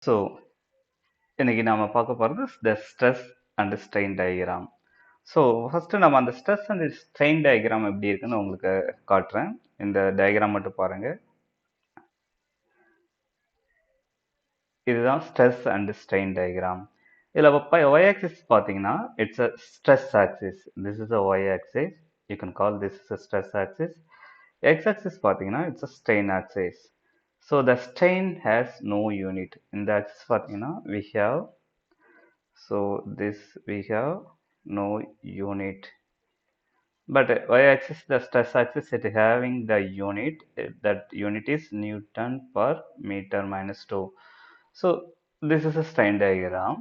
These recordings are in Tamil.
ஸோ இன்னைக்கு நாம பார்க்க போகிறது the stress and strain diagram. So first நம்ம அந்த ஸ்ட்ரெஸ் அண்ட் ஸ்ட்ரெயின் டயக்ராம் எப்படி இருக்குன்னு உங்களுக்கு காட்டுறேன். இந்த டயக்ராம் மட்டும் பாருங்க. இதுதான் ஸ்ட்ரெஸ் அண்ட் ஸ்ட்ரெயின் டயக்ராம். இதில் y axis பார்த்தீங்கன்னா it's a stress axis. This is a y axis. You can call this is a stress axis. x axis பார்த்தீங்கன்னா it's a strain axis. So the strain has no unit. இந்த ஆக்சிஸ் பார்த்தீங்கன்னா we have no unit, but y-axis, the stress axis, it having the unit. That unit is Newton per meter minus 2. So this is a strain diagram.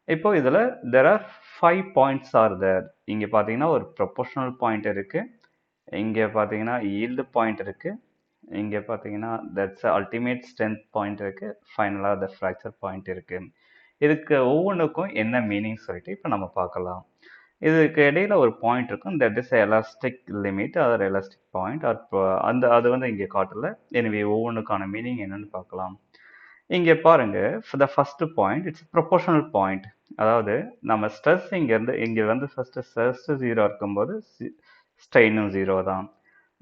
இப்போ இதில் there are 5 points are there. இங்கே பார்த்தீங்கன்னா ஒரு proportional point இருக்கு, இங்கே பார்த்தீங்கன்னா yield point இருக்கு, இங்கே பார்த்தீங்கன்னா that's ultimate strength point இருக்கு, ஃபைனலாக the fracture point இருக்கு. இதுக்கு ஒவ்வொன்றுக்கும் என்ன மீனிங் சொல்லிட்டு இப்போ நம்ம பார்க்கலாம். இதுக்கு இடையில ஒரு பாயிண்ட் இருக்கும், that is elastic limit or elastic point or அது வந்து இங்கே காட்டல. எனவே ஒவ்வொன்றுக்கான மீனிங் என்னன்னு பார்க்கலாம். இங்கே பாருங்க, for the first point it's proportional point. அதாவது நம்ம ஸ்ட்ரெஸ் இங்கே வந்து ஃபர்ஸ்ட் ஸ்ட்ரெஸ் 0 இருக்கும்போது ஸ்ட்ரெயினும் 0 தான்.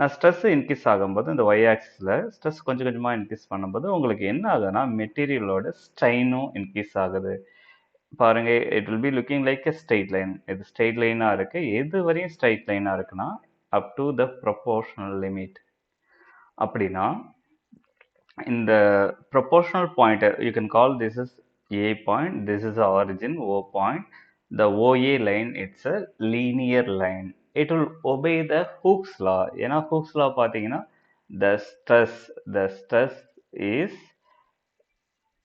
நான் ஸ்ட்ரெஸ் இன்க்ரீஸ் ஆகும்போது இந்த ஒய் ஆக்சிஸில் ஸ்ட்ரெஸ் கொஞ்சம் கொஞ்சமாக இன்க்ரீஸ் பண்ணும்போது உங்களுக்கு என்ன ஆகுதுன்னா மெட்டீரியலோட ஸ்ட்ரெயினும் இன்க்ரீஸ் ஆகுது. பாருங்க, it will be looking like a straight line. இது ஸ்ட்ரெயிட் லைனாக இருக்கு. எது வரையும் ஸ்ட்ரெயிட் லைனாக இருக்குன்னா up to the proportional limit. அப்படின்னா இந்த proportional point you can call this is A point, this is origin O point. The OA line it's a linear line. It will obey the Hooke's law. ஏன்னா ஹூக்ஸ் லா பார்த்தீங்கன்னா the stress is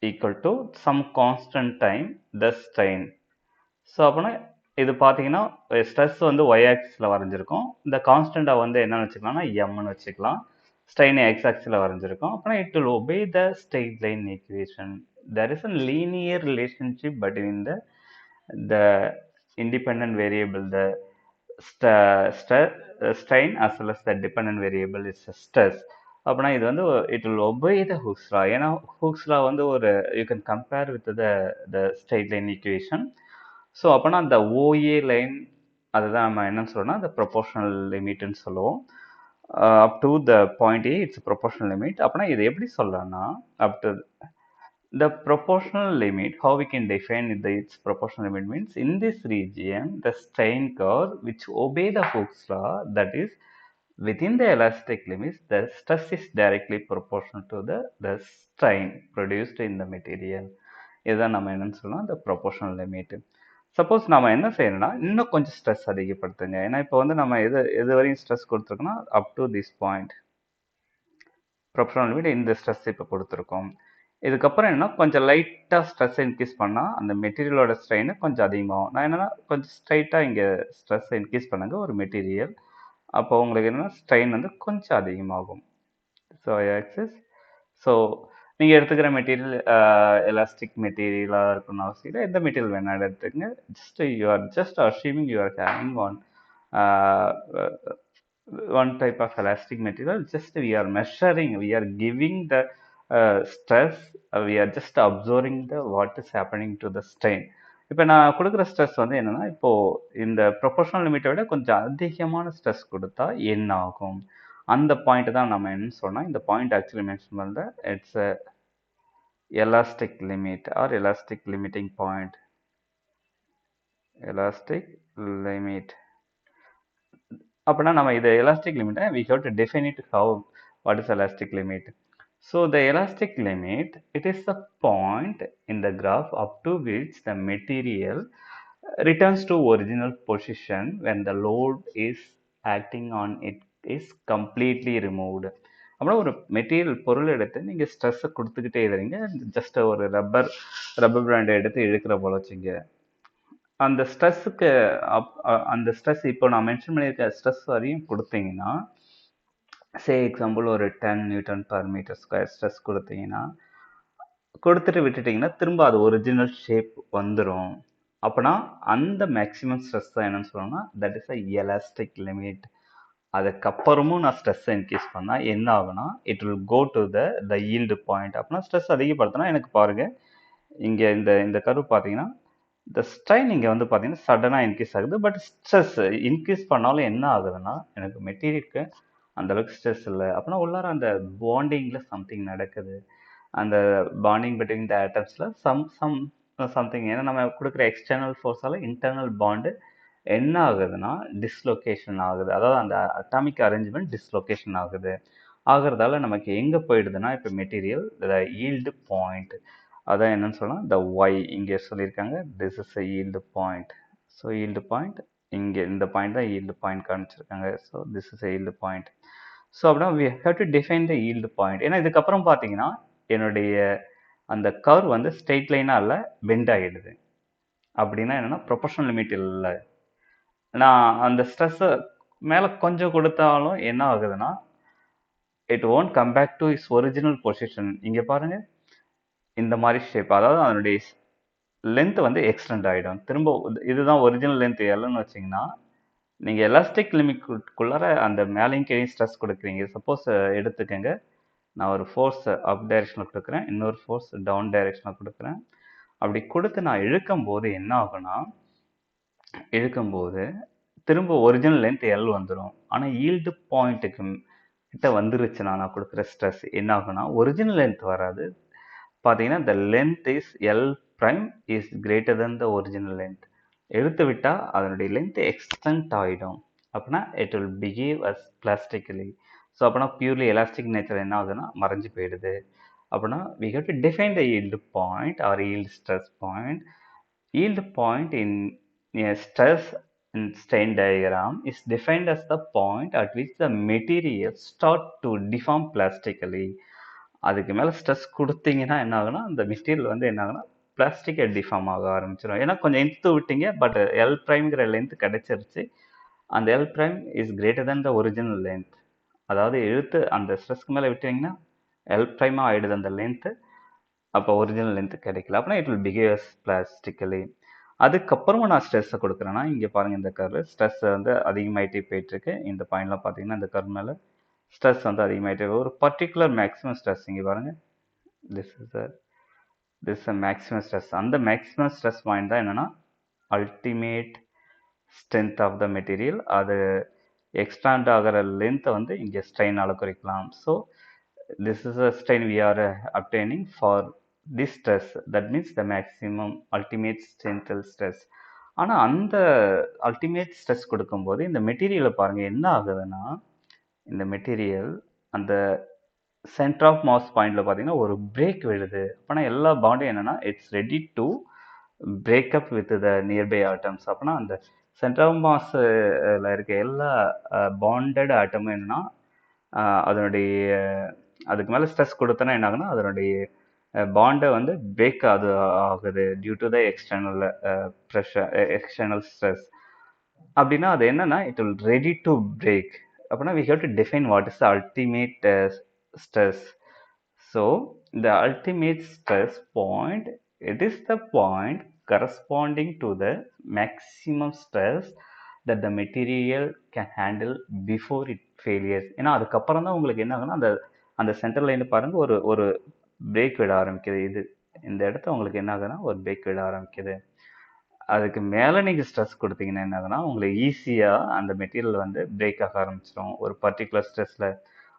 equal to some constant time the strain. So அப்படின்னா இது பார்த்தீங்கன்னா ஸ்ட்ரெஸ் வந்து ஒய் ஆக்சிஸில் வரைஞ்சிருக்கோம். இந்த கான்ஸ்டண்ட்டை வந்து என்னன்னு வச்சுக்கலாம்னா எம்னு வச்சுக்கலாம். ஸ்ட்ரெயின் எக்ஸ் ஆக்சிஸில் வரைஞ்சிருக்கோம். அப்படின்னா it will obey the straight line equation. There is a linear relationship between the independent variable, the strain as well as the dependent variable is stress. அப்படின்னா இது வந்து it will obey the Hooke's law. ஏன்னா ஹூக்ஸ் லா வந்து ஒரு you can compare with the straight line equation. So அப்போனா அந்த ஓஏ லைன் அதுதான் நம்ம என்னன்னு சொல்லணும்னா அந்த ப்ரொபோர்ஷனல் லிமிட்னு சொல்லுவோம். அப் to the point A it's proportional limit. அப்படின்னா இது எப்படி சொல்லலாம்னா up to the proportional limit, how we can define its proportional limit means in this region the strain curve which obey the Hooke's law, that is within the elastic limits the stress is directly proportional to the strain produced in the material. இதுதான் நம்ம என்னன்னு சொல்லலாம் the proportional limit. சப்போஸ் நம்ம என்ன செய்யணும்னா இன்னும் கொஞ்சம் ஸ்ட்ரெஸ் அதிகப்படுத்துங்க. ஏன்னா இப்போ வந்து நம்ம எது வரையும் ஸ்ட்ரெஸ் கொடுத்துருக்கோம்னா up to this point proportional limit இந்த ஸ்ட்ரெஸ் இப்போ கொடுத்துருக்கோம். இதுக்கப்புறம் என்ன கொஞ்சம் லைட்டாக ஸ்ட்ரெஸ் இன்க்ரீஸ் பண்ணால் அந்த மெட்டீரியலோட ஸ்ட்ரெயின் கொஞ்சம் அதிகமாகும். நான் என்னென்னா கொஞ்சம் ஸ்ட்ரைட்டாக இங்கே ஸ்ட்ரெஸ் இன்க்ரீஸ் பண்ணுங்க ஒரு மெட்டீரியல். அப்போ உங்களுக்கு என்னென்னா ஸ்ட்ரெயின் வந்து கொஞ்சம் அதிகமாகும். So axis. ஸோ நீங்கள் எடுத்துக்கிற மெட்டீரியல் எலாஸ்டிக் மெட்டீரியலாக இருக்கணும்னு அவசியம் இல்லை. எந்த மெட்டீரியல் வேணாலும் எடுத்துக்கங்க. Just assuming you are having one type of elastic material. Just we are measuring, we are giving the stress, we are just observing what is happening to the strain. இப்போ நான் கொடுக்குற ஸ்ட்ரெஸ் வந்து என்னன்னா இப்போ இந்த ப்ரொபோர்ஷனல் லிமிட்டை விட கொஞ்சம் அதிகமான ஸ்ட்ரெஸ் கொடுத்தா என்ன ஆகும், அந்த பாயிண்ட் தான் நம்ம என்ன சொன்னோம். இந்த பாயிண்ட் ஆக்சுவலி மென்ஷன் பண்ணல, it's elastic limit or elastic limiting point. Elastic limit அப்படின்னா நம்ம இது எலாஸ்டிக் லிமிட்டை we have to define it how, what is elastic limit. So the elastic limit, it is the point in the graph up to which the material returns to original position when the load is acting on it is completely removed. அப்படின்னா ஒரு மெட்டீரியல் பொருள் எடுத்து நீங்கள் ஸ்ட்ரெஸ்ஸை கொடுத்துக்கிட்டே வரீங்க. ஜஸ்ட் ஒரு ரப்பர் பிராண்டை எடுத்து இழுக்கிற போல வச்சுங்க. அந்த ஸ்ட்ரெஸ்ஸுக்கு அந்த ஸ்ட்ரெஸ் இப்போ நான் மென்ஷன் பண்ணியிருக்க ஸ்ட்ரெஸ் வரையும் கொடுத்தீங்கன்னா, சே எக்ஸாம்பிள் ஒரு 10 newton per metre square stress கொடுத்துட்டு விட்டுட்டிங்கன்னா திரும்ப அது ஒரிஜினல் ஷேப் வந்துடும். அப்போனா அந்த மேக்ஸிமம் ஸ்ட்ரெஸ் தான் என்னன்னு சொல்லணும்னா that is a elastic limit. அதுக்கப்புறமும் நான் ஸ்ட்ரெஸ்ஸை இன்க்ரீஸ் பண்ணால் என்ன ஆகுனா it will go to the yield point. அப்படின்னா ஸ்ட்ரெஸ் அதிகப்படுத்தினா எனக்கு பாருங்கள் இங்கே இந்த கர்வ் பார்த்தீங்கன்னா இந்த ஸ்ட்ரெயின் இங்கே வந்து பார்த்தீங்கன்னா சடனாக இன்க்ரீஸ் ஆகுது. பட் ஸ்ட்ரெஸ் இன்க்ரீஸ் பண்ணாலும் என்ன ஆகுதுன்னா எனக்கு மெட்டீரியலுக்கு அந்த அளவுக்கு ஸ்ட்ரெஸ் இல்லை அப்படின்னா உள்ளார அந்த பாண்டிங்கில் சம்திங் நடக்குது. அந்த பாண்டிங் பிட்வீன் த ஆட்டம்ஸில் சம்திங் ஏன்னா நம்ம கொடுக்குற எக்ஸ்டர்னல் ஃபோர்ஸால் இன்டர்னல் பாண்டு என்ன ஆகுதுன்னா டிஸ்லொகேஷன் ஆகுது. அதாவது அந்த அட்டாமிக் அரேஞ்ச்மெண்ட் டிஸ்லொகேஷன் ஆகுது. ஆகிறதால நமக்கு எங்கே போயிடுதுன்னா இப்போ மெட்டீரியல் த ஈல்டு பாயிண்ட் அதான் என்னன்னு சொல்லலாம் த ஒய் இங்கே சொல்லியிருக்காங்க this is a yield point. So yield point இங்கே இந்த பாயிண்ட் தான் ஈல்டு பாயிண்ட் காமிச்சிருக்காங்க. So this is a yield point. So அப்படின்னா we have to define the yield point. ஏன்னா இதுக்கப்புறம் பார்த்தீங்கன்னா என்னுடைய அந்த கர்வ் வந்து ஸ்ட்ரெயிட் லைனாக இல்லை பெண்ட் ஆகிடுது. அப்படின்னா என்னென்னா ப்ரொபோஷனல் லிமிட் இல்லை. நான் அந்த ஸ்ட்ரெஸ்ஸை மேலே கொஞ்சம் கொடுத்தாலும் என்ன ஆகுதுன்னா it won't come back to its original position. இங்கே பாருங்க இந்த மாதிரி ஷேப் அதாவது அதனுடைய லென்த் வந்து எக்ஸ்டெண்ட் ஆகிடும். திரும்ப இதுதான் ஒரிஜினல் லென்த் எல்லுன்னு வச்சிங்கன்னா நீங்கள் எலாஸ்டிக் லிமிட்குள்ளார அந்த மேலேயும் கீழே ஸ்ட்ரெஸ் கொடுக்குறீங்க. சப்போஸ் எடுத்துக்கங்க நான் ஒரு ஃபோர்ஸ் அப் டைரெக்ஷனில் கொடுக்குறேன், இன்னொரு ஃபோர்ஸ் டவுன் டைரெக்ஷனில் கொடுக்குறேன். அப்படி கொடுத்து நான் இழுக்கும் போது என்ன ஆகும்னா இழுக்கும்போது திரும்ப ஒரிஜினல் லென்த் எல் வந்துடும். ஆனால் ஈல்டு பாயிண்ட்டுக்கு கிட்ட வந்துருச்சுன்னா நான் கொடுக்குற ஸ்ட்ரெஸ் என்ன ஆகும்னா ஒரிஜினல் லென்த் வராது. பார்த்தீங்கன்னா the length is L prime is greater than the original length. எடுத்து விட்டால் அதனுடைய லென்த் எக்ஸ்டெண்ட் ஆகிடும். அப்படின்னா it will behave as plastically. So அப்படின்னா பியூர்லி எலாஸ்டிக் நேச்சர் என்ன ஆகுதுன்னா மறைஞ்சு போயிடுது. அப்படின்னா we have to define the yield point or yield stress point. Yield point in a stress and strain diagram is defined as the point at which the material start to deform plastically. அதுக்கு மேலே ஸ்ட்ரெஸ் கொடுத்தீங்கன்னா என்ன ஆகுனா அந்த மெட்டீரியல் வந்து என்ன ஆகுனா பிளாஸ்டிக்கை டிஃபார்ம் ஆக ஆரம்பிச்சிடும். ஏன்னா கொஞ்சம் இழுத்து விட்டீங்க பட் எல் ப்ரைம்ங்கிற லென்த் கிடைச்சிருச்சு. அந்த L prime is greater than the original length. அதாவது இழுத்து அந்த ஸ்ட்ரெஸ்க்கு மேலே விட்டீங்கன்னா எல் ப்ரைமாக ஆகிடுது அந்த லென்த்து. அப்போ ஒரிஜினல் லென்த் கிடைக்கல அப்படின்னா இட் வில் பிஹேவ் பிளாஸ்டிக்கலி. அதுக்கப்புறமா நான் ஸ்ட்ரெஸ்ஸை கொடுக்குறேன்னா இங்கே பாருங்கள் இந்த கர்வ் ஸ்ட்ரெஸ் வந்து அதிகமாகிட்டே போயிட்டுருக்கு. இந்த பாயிண்ட்லாம் பார்த்தீங்கன்னா இந்த கர்வ் மேலே ஸ்ட்ரெஸ் வந்து அதிகமாகிட்டே ஒரு பர்டிகுலர் மேக்ஸிமம் ஸ்ட்ரெஸ் இங்கே பாருங்கள் this is a maximum stress. அந்த மேக்ஸிமம் ஸ்ட்ரெஸ் பாயிண்ட் தான் என்னென்னா ultimate strength of the material. அது எக்ஸ்பேண்ட் ஆகிற லென்த்தை வந்து இங்கே ஸ்ட்ரெயினால் குறைக்கலாம். So this is a strain we are obtaining for this stress, that means the maximum ultimate tensile stress. ஆனால் அந்த அல்டிமேட் ஸ்ட்ரெஸ் கொடுக்கும்போது இந்த மெட்டீரியலை பாருங்கள் என்ன ஆகுதுன்னா இந்த மெட்டீரியல் அந்த சென்டர் ஆஃப் மாஸ் பாயிண்டில் பார்த்தீங்கன்னா ஒரு பிரேக் விழுது. அப்போனா எல்லா பாண்டும் என்னென்னா it's ready to break up with the nearby atoms. அப்போனா அந்த சென்டர் ஆஃப் மாஸில் இருக்க எல்லா பாண்டட் ஆட்டமும் என்னென்னா அதனுடைய அதுக்கு மேலே ஸ்ட்ரெஸ் கொடுத்தனா என்ன ஆகுனா அதனுடைய பாண்டை வந்து பிரேக் ஆகுது due to the external pressure external stress. அப்படின்னா அது என்னன்னா it will ready to break. அப்படின்னா we have to define what is the ultimate stress. So the ultimate stress point, it is the point corresponding to the maximum stress that the material can handle before it failures. ஏன்னா அதுக்கப்புறம் தான் உங்களுக்கு என்ன ஆகுனா அந்த அந்த சென்டர் லைன் பாருங்க ஒரு ஒரு பிரேக் விட ஆரம்பிக்குது. இது இந்த இடத்த உங்களுக்கு என்ன ஆகுதுன்னா ஒரு பிரேக் விட ஆரம்பிக்குது. அதுக்கு மேலே நீங்கள் ஸ்ட்ரெஸ் கொடுத்தீங்கன்னா என்ன ஆகுனா உங்களுக்கு ஈஸியாக அந்த மெட்டீரியல் வந்து பிரேக் ஆக ஆரம்பிச்சிடும் ஒரு பர்டிகுலர் ஸ்ட்ரெஸ்ஸில்.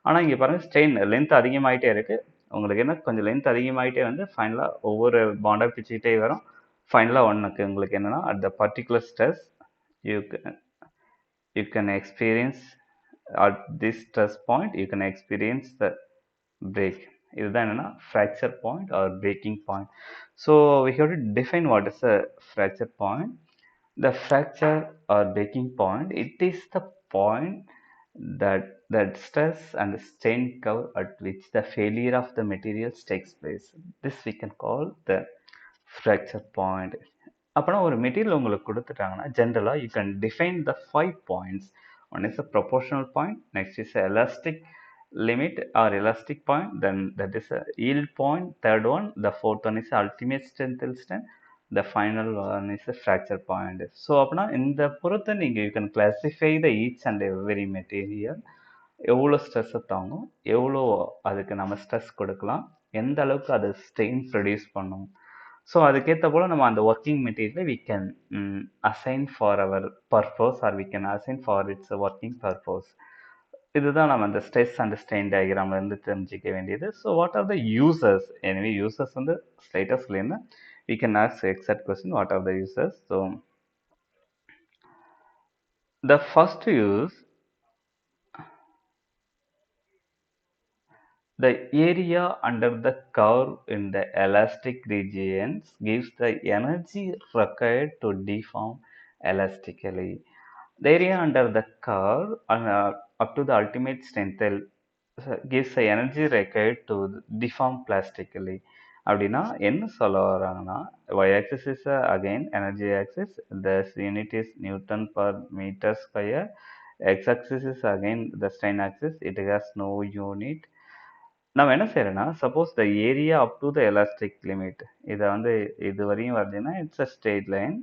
ஆனால் இங்கே பாருங்கள் ஸ்ட்ரெயின் லென்த் அதிகமாகிட்டே இருக்குது. உங்களுக்கு என்ன கொஞ்சம் லென்த் அதிகமாகிட்டே வந்து ஃபைனலாக ஒவ்வொரு பாண்டாக பிச்சுக்கிட்டே வரும். ஃபைனலாக ஒன்றுக்கு உங்களுக்கு என்னென்னா at the particular stress you can experience at this stress point you can experience the break. இதுதான் என்னன்னா fracture point or breaking point. So we have to define what is a fracture point. The fracture or breaking point, it is the point that stress and strain curve at which the failure of the materials takes place. This we can call the fracture point. அப்போனா ஒரு மெட்டீரியல் உங்களுக்கு கொடுத்துட்டாங்கன்னா ஜென்ரலாக you can define the 5 points. One is a proportional point, next is elastic limit or elastic point, then that is a yield point, third one, the fourth one is ultimate tensile strength, the final one is a fracture point. So அப்படின்னா இந்த பொறுத்த நீங்கள் you can classify the each and every material எவ்வளோ ஸ்ட்ரெஸ்ஸை தாங்கும், எவ்வளோ அதுக்கு நம்ம ஸ்ட்ரெஸ் கொடுக்கலாம், எந்த அளவுக்கு அது ஸ்ட்ரெயின் ப்ரொடியூஸ் பண்ணும் ஸோ அதுக்கேற்ற போல் நம்ம அந்த ஒர்க்கிங் மெட்டீரியலை we can assign for our purpose or we can assign for its working purpose. இதுதான் நம்ம அந்த ஸ்ட்ரெஸ் அண்ட் ஸ்ட்ரெயின் டயக்ராம்ல இருந்து தெரிஞ்சிக்க வேண்டியது. So what are the users? எனவே யூசர்ஸ் வந்து ஸ்ட்ரைட்டாக சொல்லியிருந்தேன். we can ask exact question, what are the users? So the first use, the area under the curve in the elastic regions gives the energy required to deform elastically. The area under the curve up to the ultimate strength gives the energy required to deform plastically. அப்படின்னா என்ன சொல்ல வராங்கன்னா, y-axis is again energy axis, the unit is Newton per meter square, x-axis is again the strain axis, it has no unit. நம்ம என்ன செய்யறோம்னா, suppose the area up to the elastic limit, இதை வந்து இது வரையும் வருதுன்னா it's a straight line,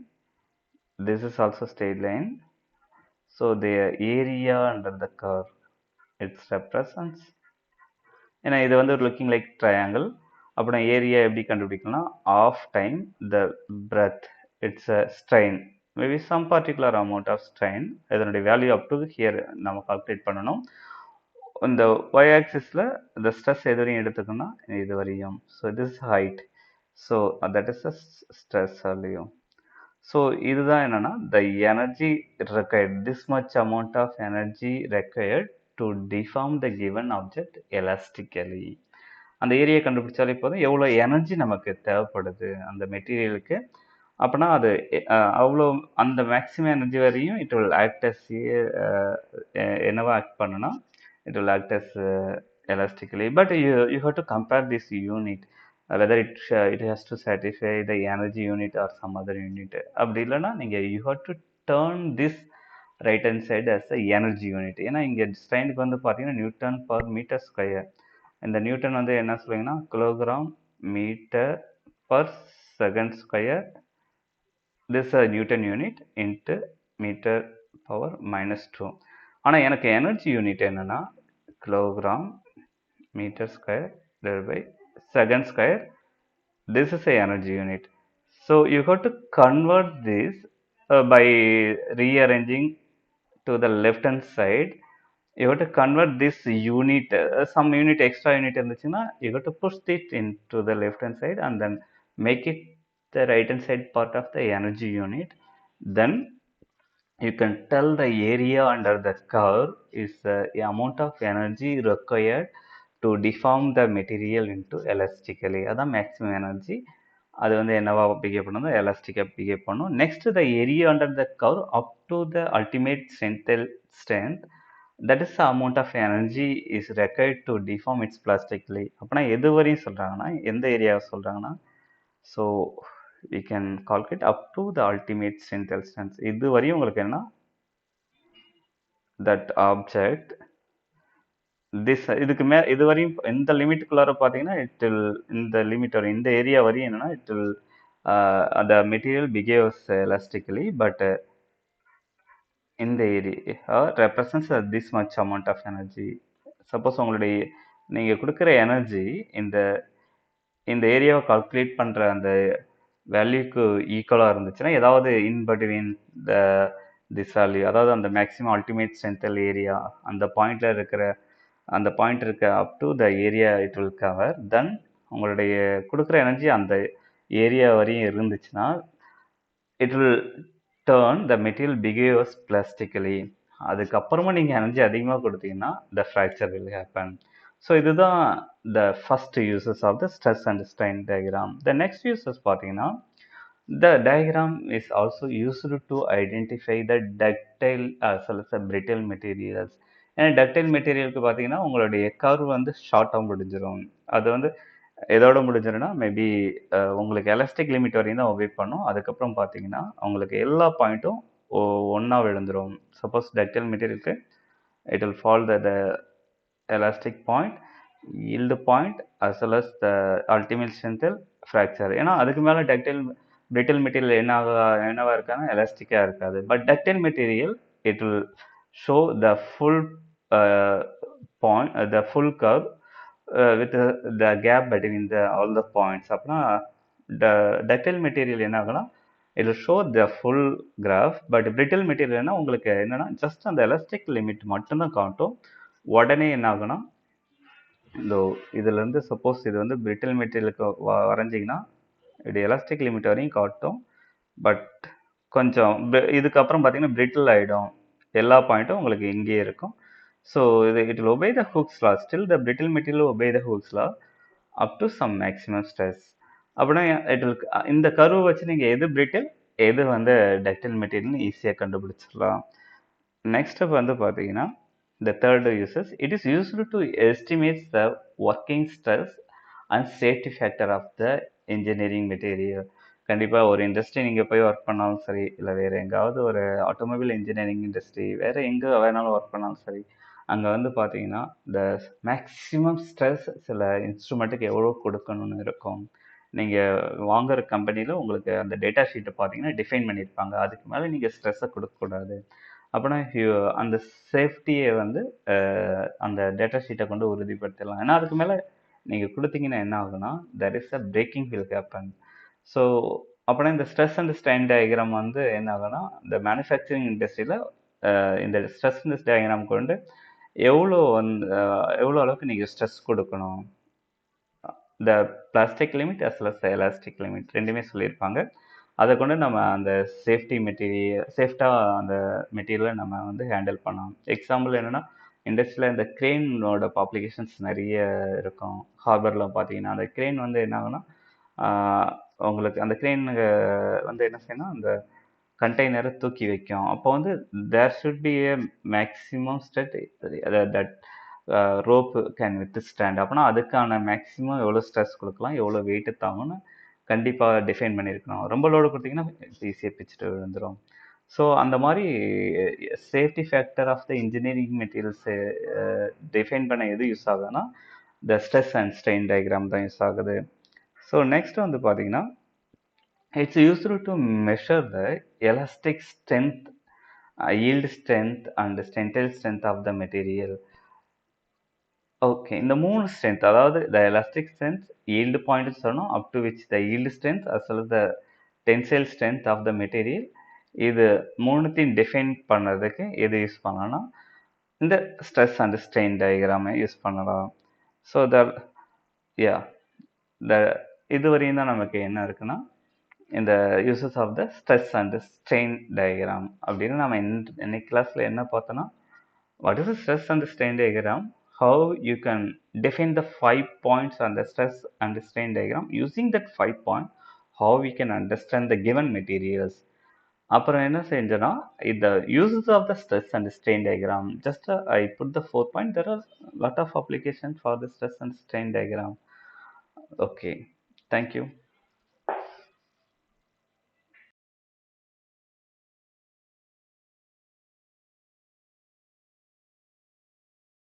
this is also straight line. So the area under the curve it's represents, ஏன்னா இது வந்து ஒரு லுக்கிங் லைக் ட்ரையாங்கிள். அப்புறம் ஏரியா எப்படி கண்டுபிடிக்கணும்னா half time the breadth, it's a strain, maybe some particular amount of strain, இதனுடைய வேல்யூ அப் டு ஹியர் நம்ம கால்குலேட் பண்ணணும். இந்த ஒய் ஆக்சிஸில் இந்த ஸ்ட்ரெஸ் எது வரையும் எடுத்துக்கணும்னா இது வரையும். So this height, so that is a stress value. So இதுதான் என்னன்னா the energy required, this much amount of energy required to deform the given object elastically. அந்த ஏரியா கண்டுபிடிச்சாலே போதும் எவ்வளோ எனர்ஜி நமக்கு தேவைப்படுது அந்த மெட்டீரியலுக்கு. அப்படின்னா அது அவ்வளோ அந்த மேக்ஸிமம் எனர்ஜி வரையும் இட் வில் ஆக்ட் அஸ் என்னவா ஆக்ட் பண்ணுனா it will act as elastically, but you have to compare this unit, whether it has to satisfy the energy unit or some other unit. அப்படி இல்லைன்னா நீங்கள் you have to turn this right hand side as the energy unit. ஏன்னா இங்கே ஸ்ட்ரெயினுக்கு வந்து பார்த்தீங்கன்னா நியூட்டன் பர் மீட்டர் ஸ்கொயர், இந்த நியூட்டன் வந்து என்ன சொல்லுவீங்கன்னா kilogram metre per second square, this is Newton unit into meter power minus 2. ஆனால் எனக்கு எனர்ஜி யூனிட் என்னன்னா kilogram metre square divided by second square. This is a energy unit. So you have to convert this by rearranging to the left hand side. You have to convert this unit, some unit extra unit இருந்துச்சுன்னா you have to push it into the left hand side and then make it the right hand side part of the energy unit. Then you can tell the area under the curve is the amount of energy required to deform the material into elastically. அதான் மேக்ஸிமம் எனர்ஜி. அது வந்து என்னவா பிஹேவ் பண்ணணும், எலாஸ்டிக்காக பிஹேவ் பண்ணணும். Next the area under the curve up to the ultimate strength, that is the amount of energy is required to deform its plastically. அப்படின்னா எது வரையும் சொல்கிறாங்கன்னா, எந்த ஏரியாவை சொல்கிறாங்கன்னா, so we can calculate up to the ultimate strength. இது வரையும் உங்களுக்கு என்ன, that object this இதுக்கு இது வரையும் இந்த லிமிட்டுக்குள்ளார பார்த்தீங்கன்னா இட் வில், இந்த லிமிட் வரையும் இந்த ஏரியா வரையும் என்னன்னா it will the material behaves elastically, but in the area represents this much amount of energy. Suppose உங்களுடைய நீங்கள் கொடுக்குற எனர்ஜி இந்த இந்த ஏரியாவை கால்குலேட் பண்ணுற அந்த வேல்யூக்கு ஈக்குவலாக இருந்துச்சுன்னா ஏதாவது in between the this value, அதாவது அந்த மேக்ஸிமம் அல்டிமேட் ஸ்ட்ரென்த்தல் ஏரியா அந்த பாயிண்டில் இருக்கிற அந்த பாயிண்ட் இருக்க up to the area it will cover, then உங்களுடைய கொடுக்குற எனர்ஜி அந்த ஏரியா வரையும் இருந்துச்சுன்னா it will turn the material behaves plastically. அதுக்கப்புறமா நீங்கள் எனர்ஜி அதிகமாக கொடுத்தீங்கன்னா the fracture will happen. So இதுதான் the first uses of the stress and strain diagram. The next uses பார்த்தீங்கன்னா the diagram is also used to identify the ductile as well as the brittle materials. ஏன்னா டக்டைல் மெட்டீரியலுக்கு பார்த்தீங்கன்னா உங்களுடைய கர்வ் வந்து ஷார்ட்டாக முடிஞ்சிடும். அது வந்து எதோட முடிஞ்சிடும்னா மேபி உங்களுக்கு எலாஸ்டிக் லிமிட் வரையும் தான் ஒபே பண்ணும். அதுக்கப்புறம் பார்த்தீங்கன்னா உங்களுக்கு எல்லா பாயிண்ட்டும் ஒன்றா விழுந்துடும். சப்போஸ் டக்டைல் மெட்டீரியலுக்கு it will fall the elastic point, yield point as well as the ultimate strength fracture. ஏன்னா அதுக்கு மேலே டக்டைல் பிரிட்டில் மெட்டீரியல் என்னவா இருக்காங்க, எலாஸ்டிக்காக இருக்காது. But ductile material it will show the full point, the full curve with the gap between the all the points. அப்படின்னா டக்டைல் மெட்டீரியல் என்ன ஆகும்னா it will show the full graph, but brittle மெட்டீரியல்னா உங்களுக்கு என்னன்னா ஜஸ்ட் அந்த எலாஸ்டிக் லிமிட் மட்டும்தான் காட்டும். உடனே என்ன ஆகும்னா இந்த இதுல இருந்து சப்போஸ் இது வந்து பிரிட்டில் மெட்டீரியலுக்கு வரைஞ்சிங்கன்னா இது எலாஸ்டிக் லிமிட் வரையும் காட்டும். பட் கொஞ்சம் இதுக்கப்புறம் பார்த்தீங்கன்னா பிரிட்டில் ஆகிடும். எல்லா பாயிண்ட்டும் உங்களுக்கு இங்கேயே இருக்கும். ஸோ இது it will obey the Hooke's law. Still the brittle material will obey the Hooke's law up to some maximum stress. அப்படின்னா இட் will இந்த கர்வ் வச்சு நீங்கள் எது பிரிட்டில் எது வந்து டக்டைல் மெட்டீரியல்னு ஈஸியாக கண்டுபிடிச்சிடலாம். நெக்ஸ்ட் வந்து பார்த்தீங்கன்னா the third uses it is used to estimate the working stress and safety factor of the engineering material. கண்டிப்பாக ஒரு இண்டஸ்ட்ரி நீங்கள் போய் ஒர்க் பண்ணாலும் சரி, இல்லை வேறு எங்காவது ஒரு ஆட்டோமொபைல் இன்ஜினியரிங் இண்டஸ்ட்ரி வேறு எங்கே வேணாலும் ஒர்க் பண்ணாலும் சரி, அங்கே வந்து பார்த்தீங்கன்னா இந்த மேக்ஸிமம் ஸ்ட்ரெஸ் சில இன்ஸ்ட்ருமெண்ட்டுக்கு எவ்வளோ கொடுக்கணும்னு இருக்கும். நீங்கள் வாங்குகிற கம்பெனியில் உங்களுக்கு அந்த டேட்டா ஷீட்டை பார்த்தீங்கன்னா டிஃபைன் பண்ணியிருப்பாங்க. அதுக்கு மேலே நீங்கள் ஸ்ட்ரெஸ்ஸை கொடுக்கக்கூடாது. அப்போனா அந்த சேஃப்டியை வந்து அந்த டேட்டா ஷீட்டை கொண்டு உறுதிப்படுத்திடலாம். ஏன்னா அதுக்கு மேலே நீங்கள் கொடுத்தீங்கன்னா என்ன ஆகுனா there is a breaking will happen. So அப்படின்னா இந்த ஸ்ட்ரெஸ் அண்ட் ஸ்ட்ரெயின் டயக்ராம் வந்து என்ன ஆகுனா இந்த மேனுஃபேக்சரிங் இண்டஸ்ட்ரியில் இந்த ஸ்ட்ரெஸ் அண்ட் டயக்ராம் கொண்டு எவ்வளோ வந்து எவ்வளோ அளவுக்கு நீங்கள் ஸ்ட்ரெஸ் கொடுக்கணும், the plastic limit as well as elastic limit ரெண்டுமே சொல்லியிருப்பாங்க. அதை கொண்டு நம்ம அந்த சேஃப்டி மெட்டீரியல் சேஃப்டாக அந்த மெட்டீரியலை நம்ம வந்து ஹேண்டில் பண்ணலாம். எக்ஸாம்பிள் என்னென்னா இண்டஸ்ட்ரியில் இந்த க்ரெயினோட அப்ளிகேஷன்ஸ் நிறைய இருக்கும். ஹார்பரில் பார்த்தீங்கன்னா அந்த க்ரெயின் வந்து என்ன ஆகுனா உங்களுக்கு அந்த க்ரெயின் வந்து என்ன செய்யணும், அந்த கண்டெய்னரை தூக்கி வைக்கும். அப்போ வந்து there should be a maximum stretch that rope can withstand. அப்படின்னா அதுக்கான மேக்ஸிமம் எவ்வளோ ஸ்ட்ரெஸ் கொடுக்கலாம், எவ்வளோ வெயிட்டு தாங்கும்னு கண்டிப்பாக டிஃபைன் பண்ணியிருக்கணும். ரொம்ப லோடு கொடுத்தீங்கன்னா ஈஸியாக பிச்சுட்டு விழுந்துடும். ஸோ அந்த மாதிரி safety factor of the engineering மெட்டீரியல்ஸை டிஃபைன் பண்ண எது யூஸ் ஆகுதுன்னா the stress and strain diagram தான் யூஸ் ஆகுது. ஸோ நெக்ஸ்ட் வந்து பார்த்தீங்கன்னா it's used to measure the elastic strength, yield strength and tensile strength of the material. Okay, இந்த 3 ஸ்ட்ரென்த், அதாவது the elastic strength, yield point சொன்னோம், up to which the yield strength as well as the tensile strength of the material. இது மூணுத்தையும் டிஃபைன் பண்ணுறதுக்கு எது யூஸ் பண்ணலாம்னா இந்த ஸ்ட்ரெஸ் அண்ட் ஸ்ட்ரெயின் டயக்ராமை யூஸ் பண்ணலாம். ஸோ யா த இதுவரையும் தான் நமக்கு என்ன இருக்குன்னா இந்த uses of the stress and strain diagram அப்படின்னு நம்ம இன்னைக்கு கிளாஸில் என்ன பார்த்தோன்னா what is the stress and strain diagram, how you can define the 5 points on the stress and strain diagram using that 5 point, how we can understand the given materials. அப்புறம் என்ன செஞ்சோன்னா இந்த uses of the stress and strain diagram, just I put the 4 point, there are lot of application for the stress and strain diagram. Okay, thank you.